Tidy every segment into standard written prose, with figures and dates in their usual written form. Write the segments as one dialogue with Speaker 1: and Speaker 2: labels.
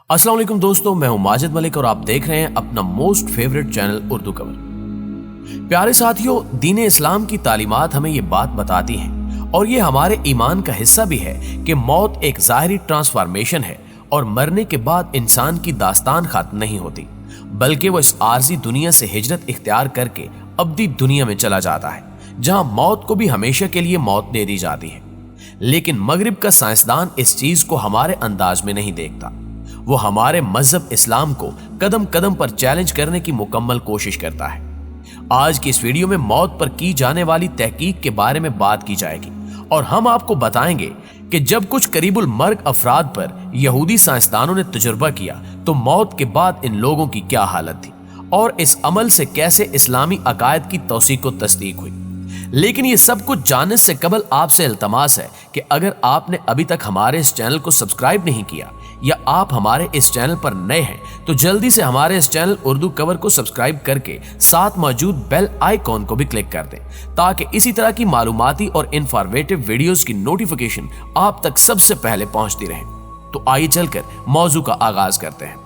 Speaker 1: अस्सलाम वालेकुम दोस्तों, मैं हूं माजिद मलिक और आप देख रहे हैं अपना most favourite channel Urdu cover. प्यारे साथियों, दीन इस्लाम की तालीमात हमें ये बात बताती हैं और ये हमारे ईमान का हिस्सा भी है कि मौत एक ज़ाहिरी ट्रांसफॉर्मेशन है और मरने के बाद इंसान की दास्तान खत्म नहीं होती, बल्कि वो इस आर्जी दुनिया से हिजरत इख्तियार करके अब्दी दुनिया में चला जाता है, जहां मौत को भी हमेशा के लिए मौत दे दी जाती है। लेकिन मगरिब का साइंसदान इस चीज को हमारे अंदाज में नहीं देखता। वो हमारे मजहब इस्लाम को कदम कदम पर चैलेंज करने की मुकम्मल कोशिश करता है। आज की इस वीडियो में मौत पर की जाने वाली तहकीक के बारे में बात की जाएगी और हम आपको बताएंगे कि जब कुछ करीबुल मर्ग अफराद पर यहूदी साइंसदानों ने तजुर्बा किया तो मौत के बाद इन लोगों की क्या हालत थी और इस अमल से कैसे इस्लामी अकायद की तौसीक को तस्दीक हुई। लेकिन ये सब कुछ जानने से कबल आपसे इल्तमास है कि अगर आपने अभी तक हमारे इस चैनल को सब्सक्राइब नहीं किया या आप हमारे इस चैनल पर नए हैं तो जल्दी से हमारे इस चैनल उर्दू कवर को सब्सक्राइब करके साथ मौजूद बेल आइकॉन को भी क्लिक कर दें, ताकि इसी तरह की मालूमाती और इंफॉर्मेटिव वीडियोस की नोटिफिकेशन आप तक सबसे पहले पहुंचती रहे। तो आइए चलकर मौजू का आगाज करते हैं।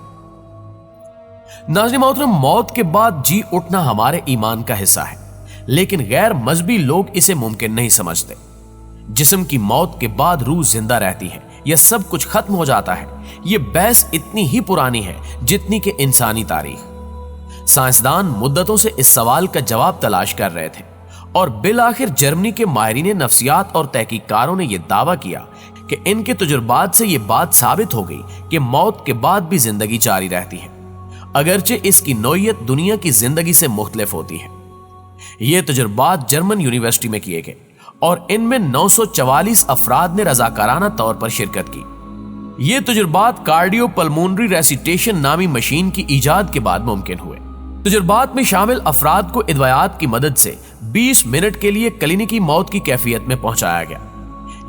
Speaker 1: नाज़रीन मोहतरम, मौत के बाद जी उठना हमारे ईमान का हिस्सा है, लेकिन गैर मजहबी लोग इसे मुमकिन नहीं समझते। जिस्म की मौत के बाद रूह जिंदा रहती है या सब कुछ खत्म हो जाता है, ये बहस इतनी ही पुरानी है जितनी कि इंसानी तारीख। साइंसदान मुद्दतों से इस सवाल का जवाब तलाश कर रहे थे और बिलाखिर जर्मनी के माहिरीन नफ्सियात और तहकीकारों ने यह दावा किया कि इनके तजुर्बात से यह बात साबित हो गई कि मौत के बाद भी जिंदगी जारी रहती है, अगरचे इसकी नौइयत दुनिया की जिंदगी से मुख्तलिफ होती है। ये तजुर्बात जर्मन यूनिवर्सिटी में किए गए और इनमें 944 अफराद ने रजाकाराना तौर पर शिरकत की। ये तजुर्बात कार्डियो पल्मोनरी रेसिटेशन नामी मशीन की इजाद के बाद मुमकिन हुए। तजुर्बात में शामिल अफराद को इदवायात की मदद से 20 मिनट के लिए क्लिनिकी मौत की कैफियत में पहुंचाया गया।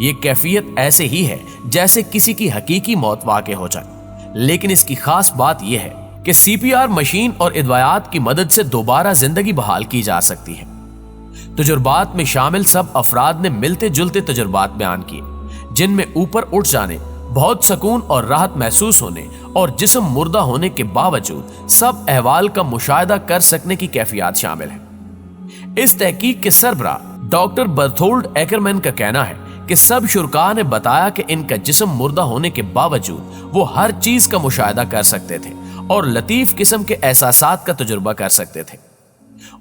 Speaker 1: ये कैफियत ऐसे ही है जैसे किसी की हकीकी मौत वाक़े हो जाए, लेकिन इसकी खास बात यह है कि सीपीआर मशीन और इदवायात की मदद से दोबारा जिंदगी बहाल की जा सकती है। तजुर्बात में शामिल सब अफराद ने मिलते जुलते तजुर्बात बयान किए, जिनमें ऊपर उठ जाने, बहुत सुकून और राहत महसूस होने और जिस्म मुर्दा होने के बावजूद सब अहवाल का मुशाहिदा कर सकने की कैफियत शामिल है। इस तहकीक के सरबराह डॉक्टर बर्थोल्ड एकरमैन का कहना है कि सब शुरका ने बताया कि इनका जिस्म मुर्दा होने के बावजूद वो हर चीज का मुशाहिदा कर सकते थे और लतीफ किस्म के एहसासात का तजुर्बा कर सकते थे।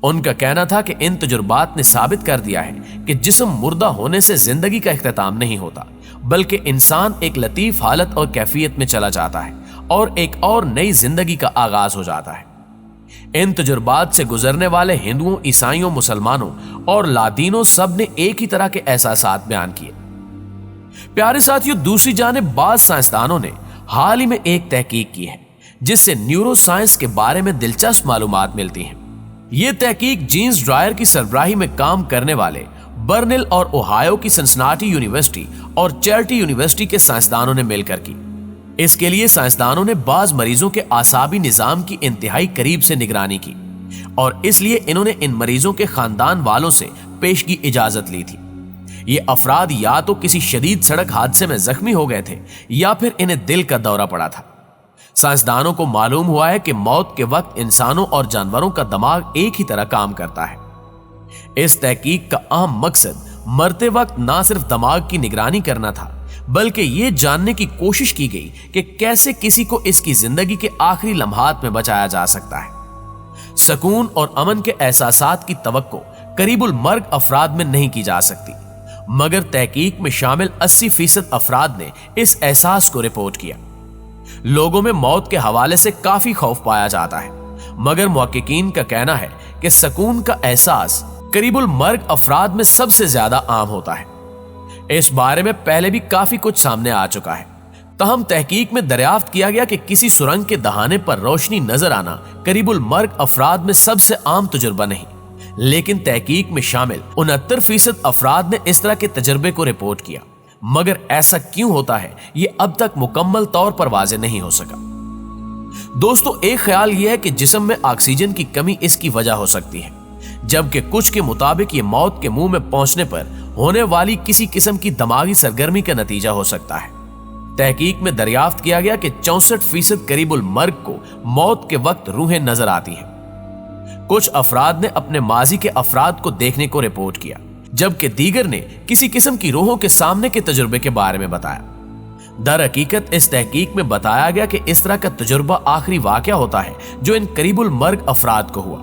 Speaker 1: उनका कहना था कि इन तजुर्बात ने साबित कर दिया है कि जिस्म मुर्दा होने से जिंदगी का इख्तिताम नहीं होता, बल्कि इंसान एक लतीफ हालत और कैफियत में चला जाता है और एक और नई जिंदगी का आगाज हो जाता है। इन तजुर्बात से गुजरने वाले हिंदुओं, ईसाइयों, मुसलमानों और लादीनों सब ने एक ही तरह के एहसासात बयान किए। प्यारे साथियों, दूसरी जानिब बाज साइंसदानों ने हाल ही में एक तहकीक की है जिससे न्यूरो साइंस के बारे में दिलचस्प मालूमात मिलती हैं। ये तहकीक जीन्स ड्रायर की सरबराही में काम करने वाले बर्निल और ओहायो की सिंसिनाटी यूनिवर्सिटी और चैरिटी यूनिवर्सिटी के साइंसदानों ने मिलकर की। इसके लिए साइंसदानों ने बाज मरीजों के आसाबी निजाम की इंतहाई करीब से निगरानी की और इसलिए इन्होंने इन मरीजों के खानदान वालों से पेशगी इजाजत ली थी। ये अफराद या तो किसी शदीद सड़क हादसे में जख्मी हो गए थे या फिर इन्हें दिल का दौरा पड़ा था। साइंसदानों को मालूम हुआ है कि मौत के वक्त इंसानों और जानवरों का दिमाग एक ही तरह काम करता है। इस तहकीक का अहम मकसद मरते वक्त ना सिर्फ दिमाग की निगरानी करना था, बल्कि यह जानने की कोशिश की गई कि कैसे किसी को इसकी जिंदगी के आखिरी लम्हात में बचाया जा सकता है। सुकून और अमन के एहसासात की तवक्को करीबुल मर्ग अफराद में नहीं की जा सकती, मगर तहकीक में शामिल 80% अफराद ने इस एहसास को रिपोर्ट किया। लोगों में मौत के हवाले से काफी खौफ पाया जाता है, मगर मुहक्किकीन का कहना है कि सुकून का एहसास करीबुल मर्ग अफराद में सबसे ज्यादा आम होता है। इस बारे में पहले भी काफी कुछ सामने आ चुका है। तहम तहकीक में दरियाफ्त किया गया कि किसी सुरंग के दहाने पर रोशनी नजर आना करीबुल मर्ग अफराद में सबसे आम तजुर्बा नहीं, लेकिन तहकीक में शामिल 69% अफराद ने इस तरह के तजर्बे को रिपोर्ट किया। मगर ऐसा क्यों होता है ये अब तक मुकम्मल तौर पर वाज़ेह नहीं हो सका। दोस्तों, एक ख्याल यह है कि जिस्म में ऑक्सीजन की कमी इसकी वजह हो सकती है, जबकि कुछ के मुताबिक ये मौत के मुंह में पहुंचने पर होने वाली किसी किस्म की दिमागी सरगर्मी का नतीजा हो सकता है। तहकीक में दरियाफ्त किया गया कि 64% करीबुल मर्ग को मौत के वक्त रूहें नजर आती हैं। कुछ अफराद ने अपने माजी के अफराद को देखने को रिपोर्ट किया, जबकि दीगर ने किसी किस्म की रूहों के सामने के तजुर्बे के बारे में बताया। दर हकीकत इस तहकीक में बताया गया कि इस तरह का तजुर्बा आखिरी वाकया होता है जो इन करीबुल मर्ग अफराद को हुआ।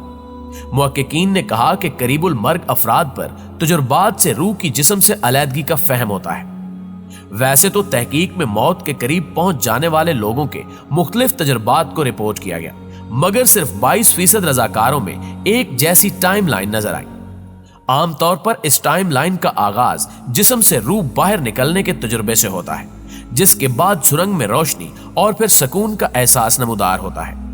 Speaker 1: मुहक्किकीन ने कहा कि करीबुल मर्ग अफराद पर तजुर्बात से रूह की जिस्म से अलहदगी का फहम होता है। वैसे तो तहकीक में मौत के करीब पहुंच जाने वाले लोगों के मुख्तलिफ तजुर्बात को रिपोर्ट किया गया, मगर सिर्फ 22% रजाकारों में एक जैसी टाइम लाइन नजर आई। आमतौर पर इस टाइम लाइन का आगाज जिस्म से रूह बाहर निकलने के तजुर्बे से होता है, जिसके बाद सुरंग में रोशनी और फिर सुकून का एहसास नमूदार होता है।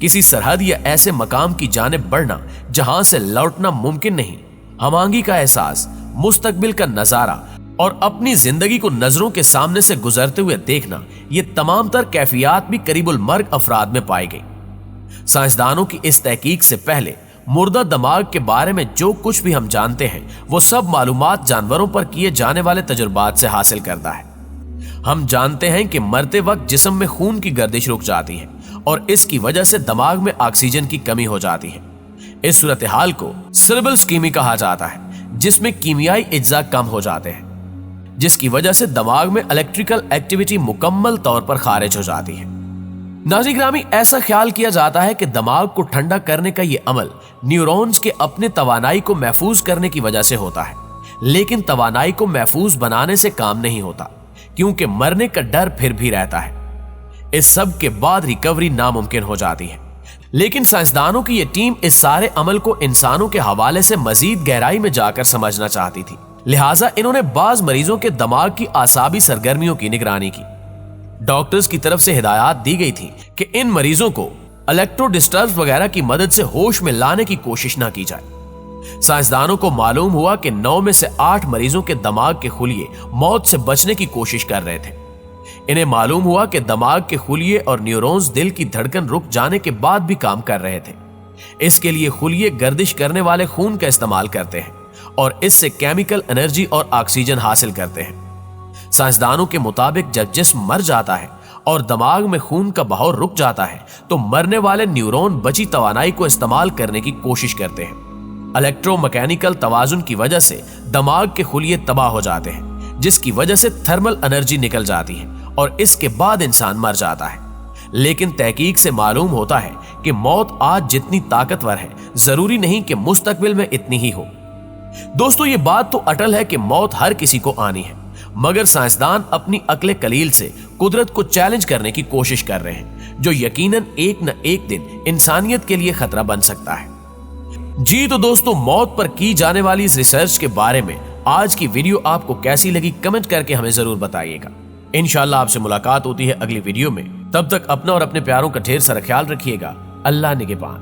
Speaker 1: किसी सरहद या ऐसे मकाम की जानिब बढ़ना जहां से लौटना मुमकिन नहीं, हमांगी का एहसास, मुस्तकबिल का नजारा और अपनी जिंदगी को नजरों के सामने से गुजरते हुए देखना, ये तमाम तर कैफियत भी करीबुल मर्ग अफराद में पाई गई। साइंसदानों की इस तहकीक से पहले मुर्दा दिमाग के बारे में जो कुछ भी हम जानते हैं वो सब मालूमात जानवरों पर किए जाने वाले तजुर्बात से हासिल करता है। हम जानते हैं कि मरते वक्त जिस्म में खून की गर्दिश रुक जाती है और इसकी वजह से दिमाग में ऑक्सीजन की कमी हो जाती है। इस सूरत हाल को सेरेब्रल इस्कीमी कहा जाता है, जिसमें कीमियाई इज्जा कम हो जाते हैं, जिसकी वजह से दिमाग में इलेक्ट्रिकल एक्टिविटी मुकम्मल तौर पर खारिज हो जाती है। नाज़रीन ग्रामी, ऐसा ख्याल किया जाता है कि दिमाग को ठंडा करने का यह अमल न्यूरॉन्स के अपने तवानाई को महफूज करने की वजह से होता है, लेकिन तवानाई को महफूज बनाने से काम नहीं होता, क्योंकि मरने का डर फिर भी रहता है। इस सब के बाद रिकवरी नामुमकिन हो जाती है। लेकिन साइंसदानों की यह टीम इस सारे अमल को इंसानों के हवाले से मजीद गहराई में जाकर समझना चाहती थी, लिहाजा इन्होंने बाज मरीजों के दिमाग की आसाबी सरगर्मियों की निगरानी की। डॉक्टर्स की तरफ से हिदायत दी गई थी कि इन मरीजों को इलेक्ट्रोडिस्टर्ब वगैरह की मदद से होश में लाने की कोशिश ना की जाए। साइंसदानों को मालूम हुआ कि 9 में से 8 मरीजों के दिमाग के खुलिये मौत से बचने की कोशिश कर रहे थे। इन्हें मालूम हुआ कि दिमाग के खुलिये और न्यूरॉन्स दिल की धड़कन रुक जाने के बाद भी काम कर रहे थे। इसके लिए खुलिये गर्दिश करने वाले खून का इस्तेमाल करते हैं और इससे केमिकल एनर्जी और ऑक्सीजन हासिल करते हैं। साइंसदानों के मुताबिक जब जिस्म मर जाता है और दिमाग में खून का बहाव रुक जाता है तो मरने वाले न्यूरॉन बची तवानाई को इस्तेमाल करने की कोशिश करते हैं। इलेक्ट्रोमैकेनिकल तवाजुन की वजह से दिमाग के खुलिये तबाह हो जाते हैं, जिसकी वजह से थर्मल एनर्जी निकल जाती है और इसके बाद इंसान मर जाता है। लेकिन तहकीक से मालूम होता है कि मौत आज जितनी ताकतवर है, जरूरी नहीं कि मुस्तकबिल में इतनी ही हो। दोस्तों, ये बात तो अटल है कि मौत हर किसी को आनी है, मगर साइंसदान अपनी अक्ल कलील से कुदरत को चैलेंज करने की कोशिश कर रहे हैं, जो यकीनन एक न एक दिन इंसानियत के लिए खतरा बन सकता है। जी तो दोस्तों, मौत पर की जाने वाली इस रिसर्च के बारे में आज की वीडियो आपको कैसी लगी, कमेंट करके हमें जरूर बताइएगा। इंशाल्लाह आपसे मुलाकात होती है अगली वीडियो में। तब तक अपना और अपने प्यारों का ढेर सारा ख्याल रखिएगा। अल्लाह निगहबान।